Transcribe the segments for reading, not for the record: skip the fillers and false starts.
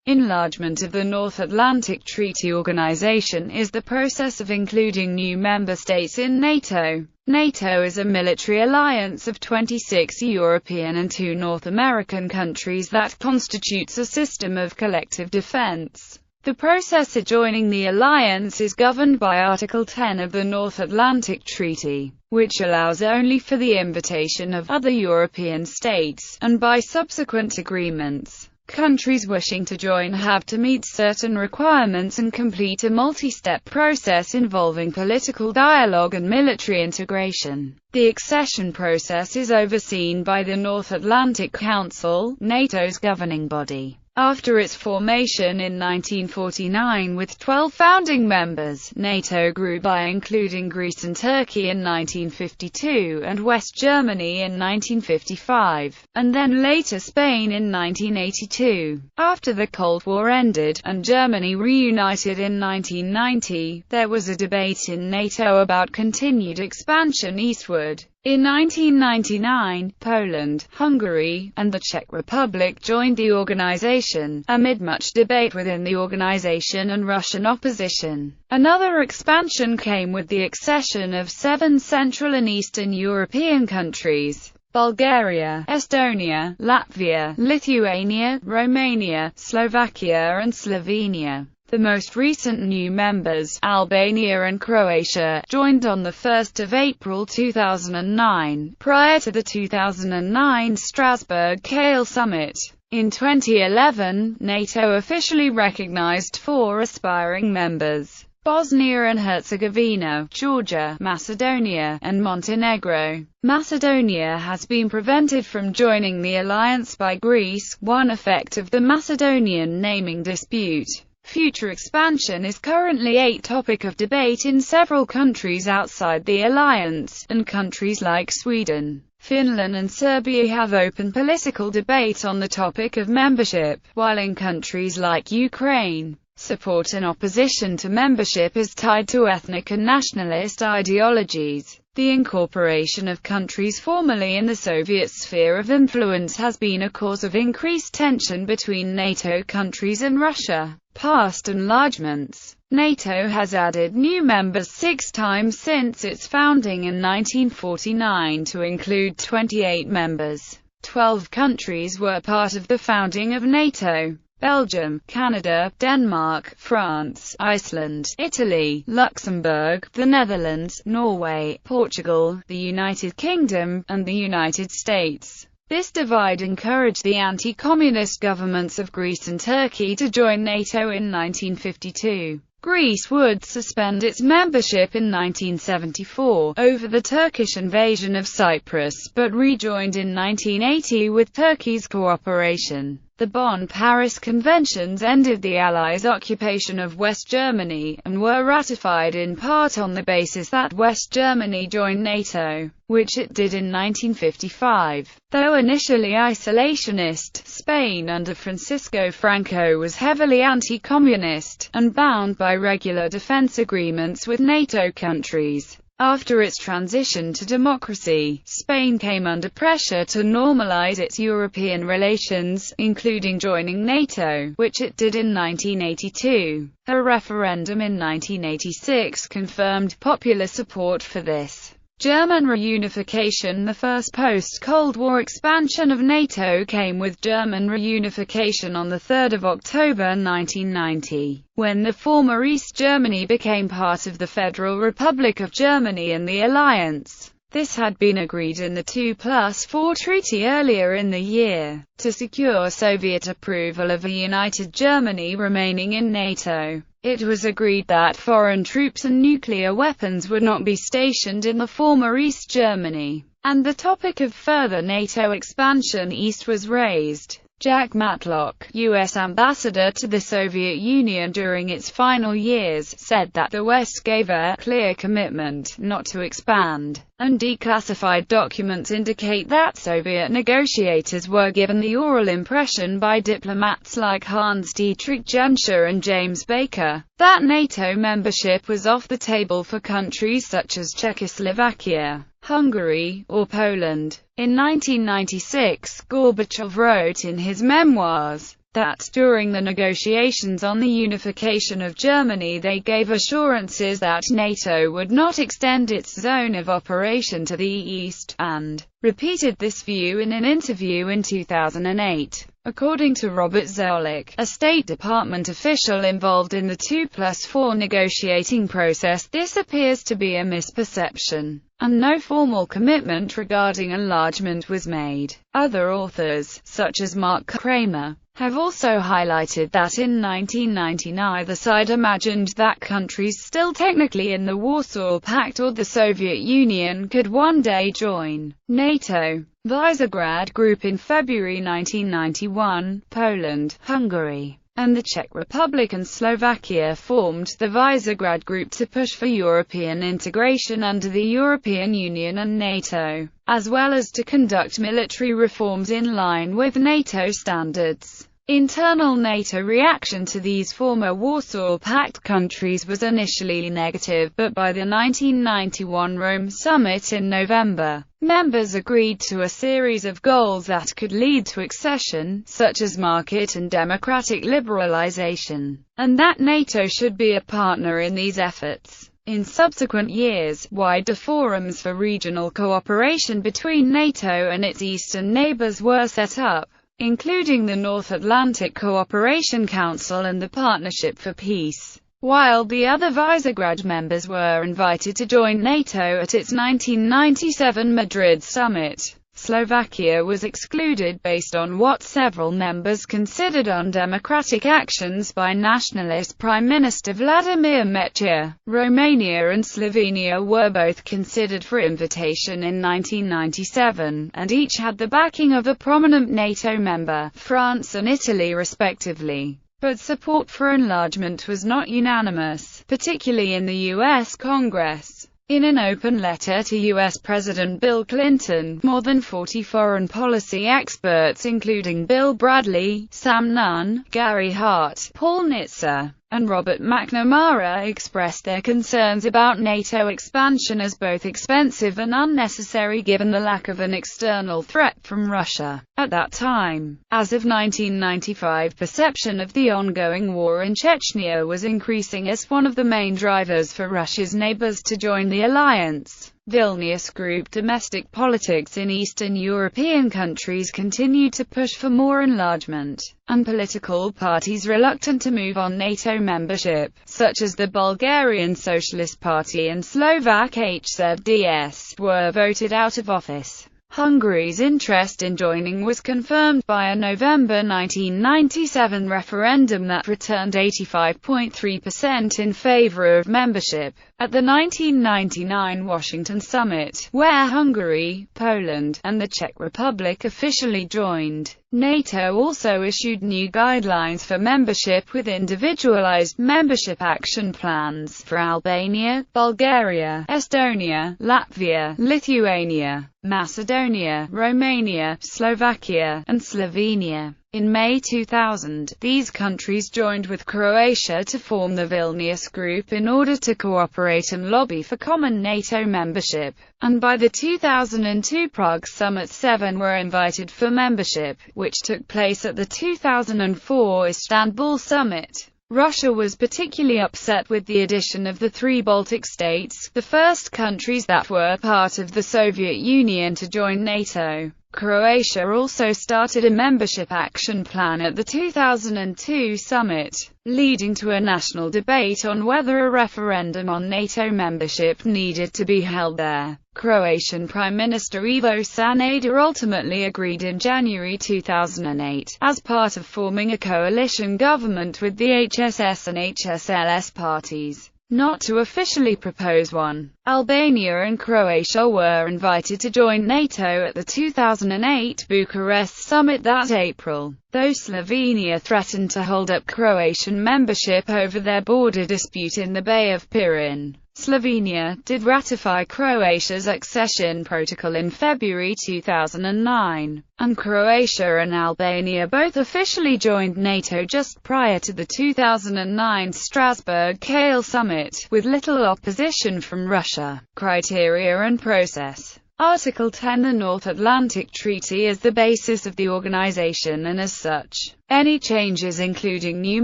Enlargement of the North Atlantic Treaty Organization is the process of including new member states in NATO. NATO is a military alliance of 26 European and 2 North American countries that constitutes a system of collective defense. The process of joining the alliance is governed by Article 10 of the North Atlantic Treaty, which allows only for the invitation of other European states, and by subsequent agreements. Countries wishing to join have to meet certain requirements and complete a multi-step process involving political dialogue and military integration. The accession process is overseen by the North Atlantic Council, NATO's governing body. After its formation in 1949 with 12 founding members, NATO grew by including Greece and Turkey in 1952, and West Germany in 1955, and then later Spain in 1982. After the Cold War ended, and Germany reunited in 1990, there was a debate in NATO about continued expansion eastward. In 1999, Poland, Hungary, and the Czech Republic joined the organization, amid much debate within the organization and Russian opposition. Another expansion came with the accession of 7 Central and Eastern European countries: Bulgaria, Estonia, Latvia, Lithuania, Romania, Slovakia and Slovenia. The most recent new members, Albania and Croatia, joined on 1 April 2009, prior to the 2009 Strasbourg-Kale Summit. In 2011, NATO officially recognized 4 aspiring members: Bosnia and Herzegovina, Georgia, Macedonia, and Montenegro. Macedonia has been prevented from joining the alliance by Greece, one effect of the Macedonian naming dispute. Future expansion is currently a topic of debate in several countries outside the alliance, and countries like Sweden, Finland and Serbia have open political debate on the topic of membership, while in countries like Ukraine, support and opposition to membership is tied to ethnic and nationalist ideologies. The incorporation of countries formerly in the Soviet sphere of influence has been a cause of increased tension between NATO countries and Russia. Past enlargements. NATO has added new members 6 times since its founding in 1949 to include 28 members. 12 countries were part of the founding of NATO: Belgium, Canada, Denmark, France, Iceland, Italy, Luxembourg, the Netherlands, Norway, Portugal, the United Kingdom, and the United States. This divide encouraged the anti-communist governments of Greece and Turkey to join NATO in 1952. Greece would suspend its membership in 1974, over the Turkish invasion of Cyprus, but rejoined in 1980 with Turkey's cooperation. The Bonn-Paris Conventions ended the Allies' occupation of West Germany, and were ratified in part on the basis that West Germany join NATO, which it did in 1955. Though initially isolationist, Spain under Francisco Franco was heavily anti-communist, and bound by regular defense agreements with NATO countries. After its transition to democracy, Spain came under pressure to normalize its European relations, including joining NATO, which it did in 1982. A referendum in 1986 confirmed popular support for this. German reunification. The first post-Cold War expansion of NATO came with German reunification on 3 October 1990, when the former East Germany became part of the Federal Republic of Germany and the alliance. This had been agreed in the 2+4 treaty earlier in the year, to secure Soviet approval of a united Germany remaining in NATO. It was agreed that foreign troops and nuclear weapons would not be stationed in the former East Germany, and the topic of further NATO expansion east was raised. Jack Matlock, U.S. ambassador to the Soviet Union during its final years, said that the West gave a clear commitment not to expand, and declassified documents indicate that Soviet negotiators were given the oral impression by diplomats like Hans-Dietrich Genscher and James Baker, that NATO membership was off the table for countries such as Czechoslovakia, Hungary, or Poland. In 1996, Gorbachev wrote in his memoirs that, during the negotiations on the unification of Germany, they gave assurances that NATO would not extend its zone of operation to the east, and repeated this view in an interview in 2008. According to Robert Zoellick, a State Department official involved in the 2+4 negotiating process, this appears to be a misperception, and no formal commitment regarding enlargement was made. Other authors, such as Mark Kramer, have also highlighted that in 1990 neither side imagined that countries still technically in the Warsaw Pact or the Soviet Union could one day join NATO. Visegrad Group in February 1991, Poland, Hungary, and the Czech Republic and Slovakia formed the Visegrad Group to push for European integration under the European Union and NATO, as well as to conduct military reforms in line with NATO standards. Internal NATO reaction to these former Warsaw Pact countries was initially negative, but by the 1991 Rome summit in November, members agreed to a series of goals that could lead to accession, such as market and democratic liberalization, and that NATO should be a partner in these efforts. In subsequent years, wider forums for regional cooperation between NATO and its eastern neighbors were set up, including the North Atlantic Cooperation Council and the Partnership for Peace, while the other Visegrad members were invited to join NATO at its 1997 Madrid summit. Slovakia was excluded based on what several members considered undemocratic actions by nationalist Prime Minister Vladimir Mečiar. Romania and Slovenia were both considered for invitation in 1997, and each had the backing of a prominent NATO member, France and Italy respectively. But support for enlargement was not unanimous, particularly in the U.S. Congress. In an open letter to U.S. President Bill Clinton, more than 40 foreign policy experts including Bill Bradley, Sam Nunn, Gary Hart, Paul Nitzer, and Robert McNamara expressed their concerns about NATO expansion as both expensive and unnecessary given the lack of an external threat from Russia. At that time, as of 1995, perception of the ongoing war in Chechnya was increasing as one of the main drivers for Russia's neighbors to join the alliance. Vilnius Group domestic politics in Eastern European countries continued to push for more enlargement, and political parties reluctant to move on NATO membership, such as the Bulgarian Socialist Party and Slovak HZDS, were voted out of office. Hungary's interest in joining was confirmed by a November 1997 referendum that returned 85.3% in favor of membership. At the 1999 Washington summit, where Hungary, Poland, and the Czech Republic officially joined, NATO also issued new guidelines for membership with individualized membership action plans for Albania, Bulgaria, Estonia, Latvia, Lithuania, Macedonia, Romania, Slovakia, and Slovenia. In May 2000, these countries joined with Croatia to form the Vilnius Group in order to cooperate and lobby for common NATO membership, and by the 2002 Prague Summit 7 were invited for membership, which took place at the 2004 Istanbul Summit. Russia was particularly upset with the addition of the three Baltic states, the first countries that were part of the Soviet Union to join NATO. Croatia also started a membership action plan at the 2002 summit, leading to a national debate on whether a referendum on NATO membership needed to be held there. Croatian Prime Minister Ivo Sanader ultimately agreed in January 2008, as part of forming a coalition government with the HSS and HSLS parties, not to officially propose one. Albania and Croatia were invited to join NATO at the 2008 Bucharest summit that April, though Slovenia threatened to hold up Croatian membership over their border dispute in the Bay of Pirin. Slovenia did ratify Croatia's accession protocol in February 2009, and Croatia and Albania both officially joined NATO just prior to the 2009 Strasbourg-Kale summit, with little opposition from Russia. Criteria and process. Article 10. The North Atlantic Treaty is the basis of the organization, and as such, any changes including new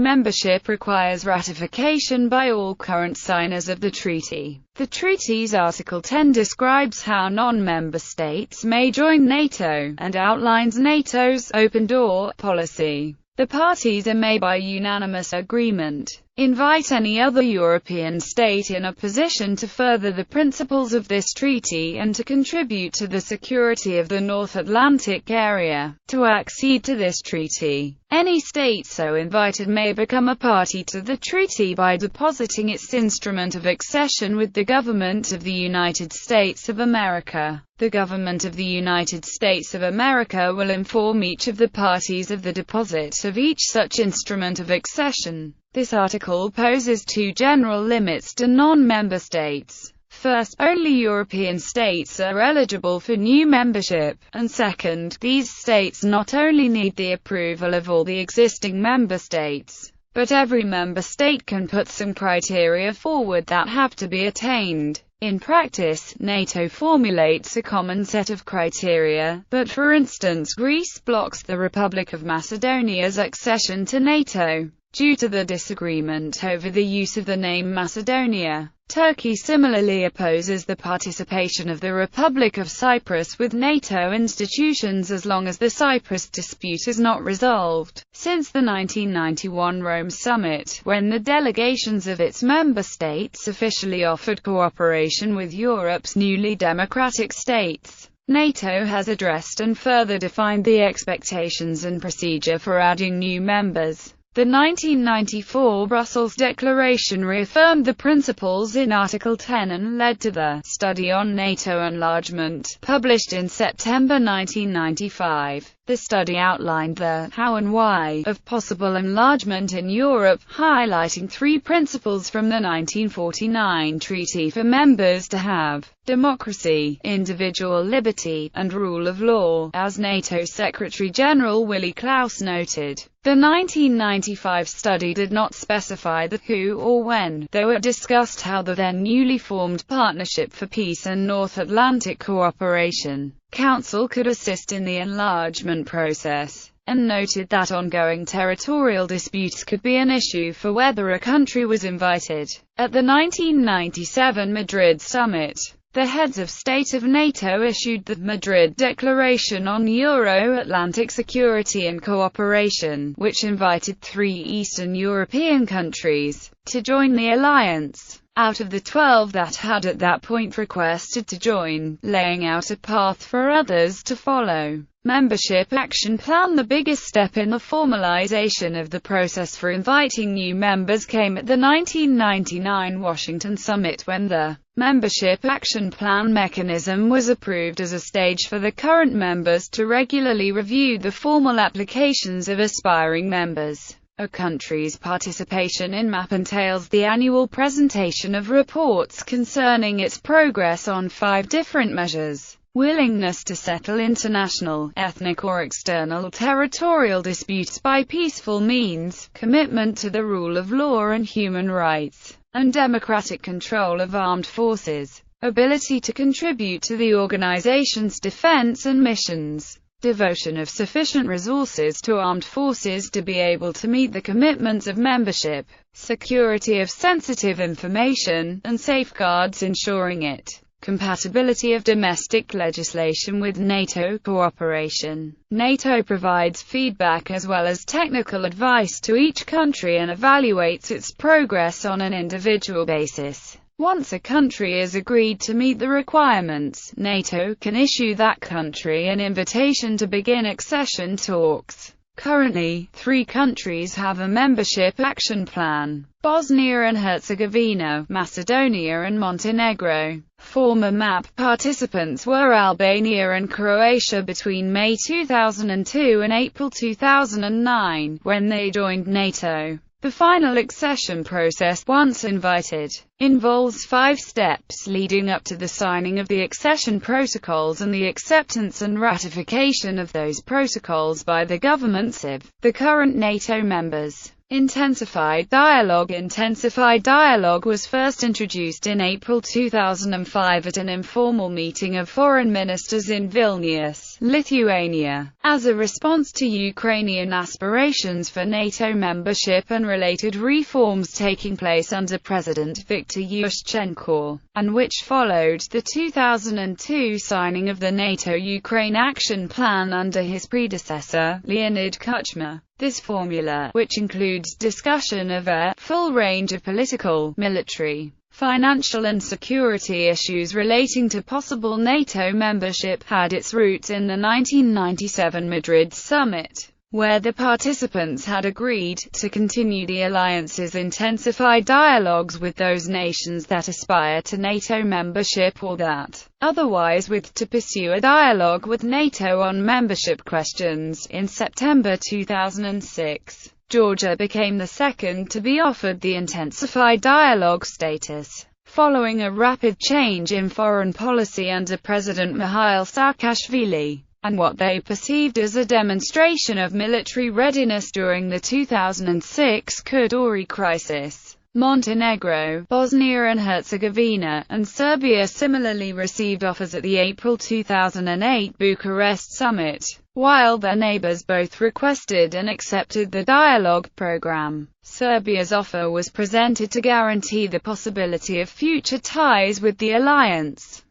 membership requires ratification by all current signers of the treaty. The treaty's Article 10 describes how non-member states may join NATO, and outlines NATO's open-door policy. The parties may, by unanimous agreement, invite any other European state in a position to further the principles of this treaty and to contribute to the security of the North Atlantic area, to accede to this treaty. Any state so invited may become a party to the treaty by depositing its instrument of accession with the government of the United States of America. The government of the United States of America will inform each of the parties of the deposit of each such instrument of accession. This article poses two general limits to non-member states. First, only European states are eligible for new membership, and second, these states not only need the approval of all the existing member states, but every member state can put some criteria forward that have to be attained. In practice, NATO formulates a common set of criteria, but for instance Greece blocks the Republic of Macedonia's accession to NATO, due to the disagreement over the use of the name Macedonia. Turkey similarly opposes the participation of the Republic of Cyprus with NATO institutions as long as the Cyprus dispute is not resolved. Since the 1991 Rome Summit, when the delegations of its member states officially offered cooperation with Europe's newly democratic states, NATO has addressed and further defined the expectations and procedure for adding new members. The 1994 Brussels Declaration reaffirmed the principles in Article 10 and led to the Study on NATO Enlargement, published in September 1995. The study outlined the how and why of possible enlargement in Europe, highlighting three principles from the 1949 Treaty for members to have: democracy, individual liberty, and rule of law. As NATO Secretary-General Willy Claus noted, the 1995 study did not specify the who or when, though it discussed how the then newly formed Partnership for Peace and North Atlantic Cooperation Council could assist in the enlargement process, and noted that ongoing territorial disputes could be an issue for whether a country was invited. At the 1997 Madrid summit, the heads of state of NATO issued the Madrid Declaration on Euro-Atlantic Security and Cooperation, which invited 3 Eastern European countries to join the alliance, out of the 12 that had at that point requested to join, laying out a path for others to follow. Membership Action Plan. The biggest step in the formalization of the process for inviting new members came at the 1999 Washington Summit, when the Membership Action Plan mechanism was approved as a stage for the current members to regularly review the formal applications of aspiring members. A country's participation in MAP entails the annual presentation of reports concerning its progress on 5 different measures: willingness to settle international, ethnic or external territorial disputes by peaceful means, commitment to the rule of law and human rights, and democratic control of armed forces, ability to contribute to the organization's defense and missions, devotion of sufficient resources to armed forces to be able to meet the commitments of membership, security of sensitive information, and safeguards ensuring it, compatibility of domestic legislation with NATO cooperation. NATO provides feedback as well as technical advice to each country and evaluates its progress on an individual basis. Once a country is agreed to meet the requirements, NATO can issue that country an invitation to begin accession talks. Currently, 3 countries have a membership action plan: Bosnia and Herzegovina, Macedonia and Montenegro. Former MAP participants were Albania and Croatia between May 2002 and April 2009, when they joined NATO. The final accession process, once invited, involves 5 steps leading up to the signing of the accession protocols and the acceptance and ratification of those protocols by the governments of the current NATO members. Intensified dialogue. Intensified dialogue was first introduced in April 2005 at an informal meeting of foreign ministers in Vilnius, Lithuania, as a response to Ukrainian aspirations for NATO membership and related reforms taking place under President Viktor Yushchenko, and which followed the 2002 signing of the NATO-Ukraine Action Plan under his predecessor, Leonid Kuchma. This formula, which includes discussion of a full range of political, military, financial and security issues relating to possible NATO membership, had its roots in the 1997 Madrid summit, where the participants had agreed to continue the alliance's intensified dialogues with those nations that aspire to NATO membership or that, otherwise, to pursue a dialogue with NATO on membership questions. In September 2006, Georgia became the second to be offered the intensified dialogue status, following a rapid change in foreign policy under President Mikhail Saakashvili, and what they perceived as a demonstration of military readiness during the 2006 Kuduri crisis. Montenegro, Bosnia and Herzegovina, and Serbia similarly received offers at the April 2008 Bucharest summit, while their neighbors both requested and accepted the dialogue program. Serbia's offer was presented to guarantee the possibility of future ties with the alliance.